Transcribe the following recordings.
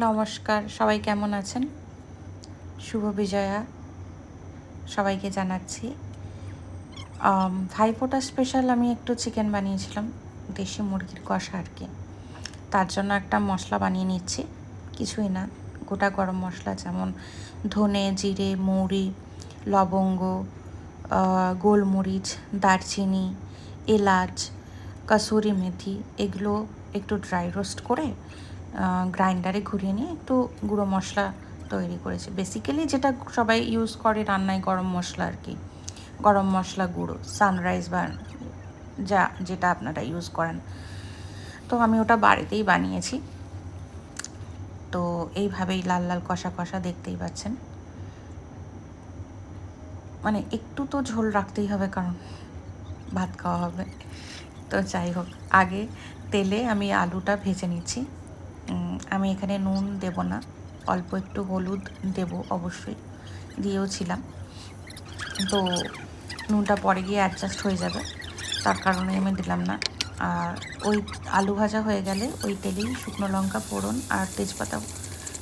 নমস্কার, সবাই কেমন আছেন? শুভ বিজয়া সবাইকে জানাচ্ছি। ভাইফোঁটা স্পেশাল আমি একটু চিকেন বানিয়েছিলাম, দেশি মুরগির কষা আর কি। তার জন্য একটা মশলা বানিয়ে নিচ্ছি, কিছুই না, গোটা গরম মশলা যেমন ধনে, জিরে, মৌরি, লবঙ্গ, গোলমরিচ, দারচিনি, এলাচ, কসুরি মেথি, এগুলো একটু ড্রাই রোস্ট করে গ্রাইন্ডারে ঘুরিয়ে নিয়ে একটু গুঁড়ো মশলা তৈরি করেছি। বেসিক্যালি যেটা সবাই ইউজ করে রান্নায় গরম মশলা আর কি, গরম মশলা গুঁড়ো, সানরাইজ বা যেটা আপনারা ইউজ করেন। তো আমি ওটা বাড়িতেই বানিয়েছি। তো এইভাবেই লাল লাল কষা কষা দেখতেই পাচ্ছেন। মানে একটু তো ঝোল রাখতেই হবে, কারণ ভাত খাওয়া হবে। তো যাই হোক, আগে তেলে আমি আলুটা ভেজে নিচ্ছি। আমি এখানে নুন দেব না, অল্প একটু হলুদ দেব অবশ্যই, দিয়েও ছিলাম। তো নুনটা পরে গিয়ে অ্যাডজাস্ট হয়ে যাবে, তার কারণে আমি দিলাম না। আর ওই আলু ভাজা হয়ে গেলে ওই তেলেই শুকনো লঙ্কা ফোড়ন আর তেজপাতা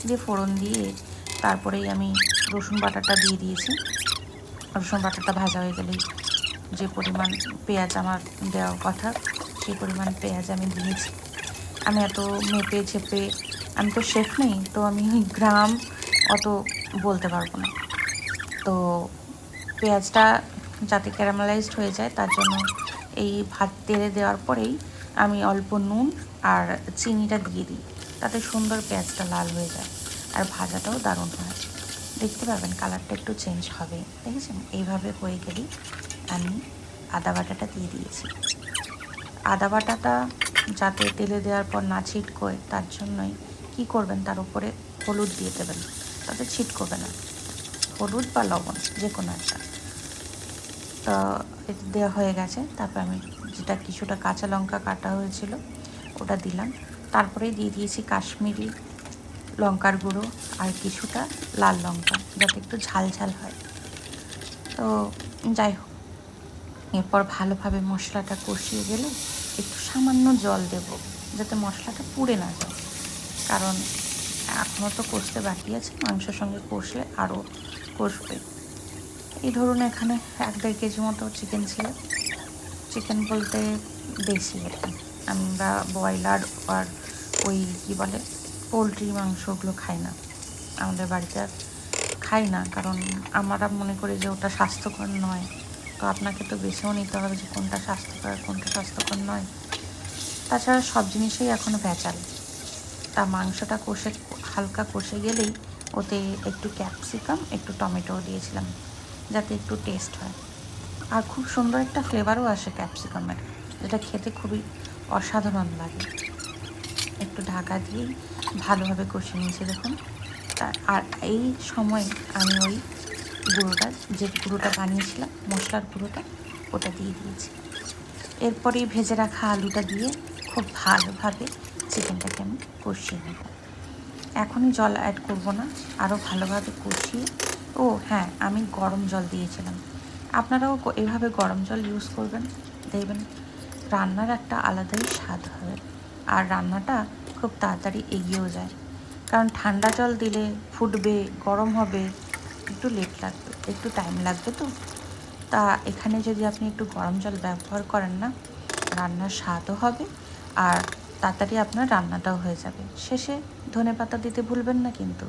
দিয়ে ফোড়ন দিয়ে তারপরেই আমি রসুন বাটাটা দিয়ে দিয়েছি। রসুন বাটাটা ভাজা হয়ে গেলেই যে পরিমাণ পেঁয়াজ আমার দেওয়ার কথা সেই পরিমাণ পেঁয়াজ আমি দিয়েছি। আমি এত মেপে ঝেপে, আমি তো শেফ নেই, তো আমি গ্রাম অত বলতে পারবো না। তো পেঁয়াজটা যাতে ক্যারামেলাইজড হয়ে যায় তার জন্য এই ভাত তেলে দেওয়ার পরেই আমি অল্প নুন আর চিনিটা দিয়ে দিই, তাতে সুন্দর পেঁয়াজটা লাল হয়ে যায় আর ভাজাটাও দারুণ হয়। দেখতে পাবেন কালারটা একটু চেঞ্জ হবে, দেখেছেন? এইভাবে হয়ে গেলেই আমি আদা বাটাটা দিয়ে দিয়েছি। আদা বাটাটা যাতে তেলে দেওয়ার পর না ছিটকোয় তার জন্যই কী করবেন, তার উপরে হলুদ দিয়ে দেবেন, তাতে ছিটকোবে না। হলুদ বা লবণ যে কোনো একটা। তো দেওয়া হয়ে গেছে। তারপর আমি যেটা কিছুটা কাঁচা লঙ্কা কাটা হয়েছিল ওটা দিলাম। তারপরেই দিয়ে দিয়েছি কাশ্মীরি লঙ্কার গুঁড়ো আর কিছুটা লাল লঙ্কা, যাতে একটু ঝাল ঝাল হয়। তো যাই হোক, এরপর ভালোভাবে মশলাটা কষিয়ে গেলে একটু সামান্য জল দেব, যাতে মশলাটা পুড়ে না যায়, কারণ এখনও তো কষতে বাকি আছে, মাংসের সঙ্গে কষলে আরও কষবে। এই ধরুন এখানে 1-1.5 কেজি মতো চিকেন ছিল। চিকেন বলতে দেশি আর কি, আমরা ব্রয়লার আর ওই কী বলে পোলট্রি মাংসগুলো খাই না, আমাদের বাড়িতে আর খাই না, কারণ আমরা মনে করি যে ওটা স্বাস্থ্যকর নয়। তো আপনাকে তো বেছেও নিতে হবে যে কোনটা স্বাস্থ্যকর কোনটা স্বাস্থ্যকর নয়। তাছাড়া সব জিনিসেই এখনও ভেজাল। তা মাংসটা হালকা কষে গেলেই ওতে একটু ক্যাপসিকাম, একটু টমেটোও দিয়েছিলাম, যাতে একটু টেস্ট হয় আর খুব সুন্দর একটা ফ্লেভারও আসে ক্যাপসিকামের, যেটা খেতে খুবই অসাধারণ লাগে। একটু ঢাকা দিয়েই ভালোভাবে কষিয়ে নিয়েছি দেখুন। আর এই সময় আমি ওই যে গুঁড়োটা বানিয়েছিলাম, মশলার গুঁড়োটা, ওটা দিয়ে দিয়েছি। এরপরেই ভেজে রাখা আলুটা দিয়ে খুব ভালোভাবে চিকেনটাকে আমি কষিয়ে নেব। এখনই জল অ্যাড করব না, আরও ভালোভাবে কষিয়ে। ও হ্যাঁ, আমি গরম জল দিয়েছিলাম, আপনারাও এভাবে গরম জল ইউজ করবেন, দেখবেন রান্নার একটা আলাদাই স্বাদ হবে আর রান্নাটা খুব তাড়াতাড়ি এগিয়েও যায়। কারণ ঠান্ডা জল দিলে ফুটবে, গরম হবে, একটু লেট লাগবে, একটু টাইম লাগবে। তো তা এখানে যদি আপনি একটু গরম জল ব্যবহার করেন না, রান্নার স্বাদও হবে আর তাড়াতাড়ি আপনার রান্নাটাও হয়ে যাবে। শেষে ধনেপাতা দিতে ভুলবেন না কিন্তু।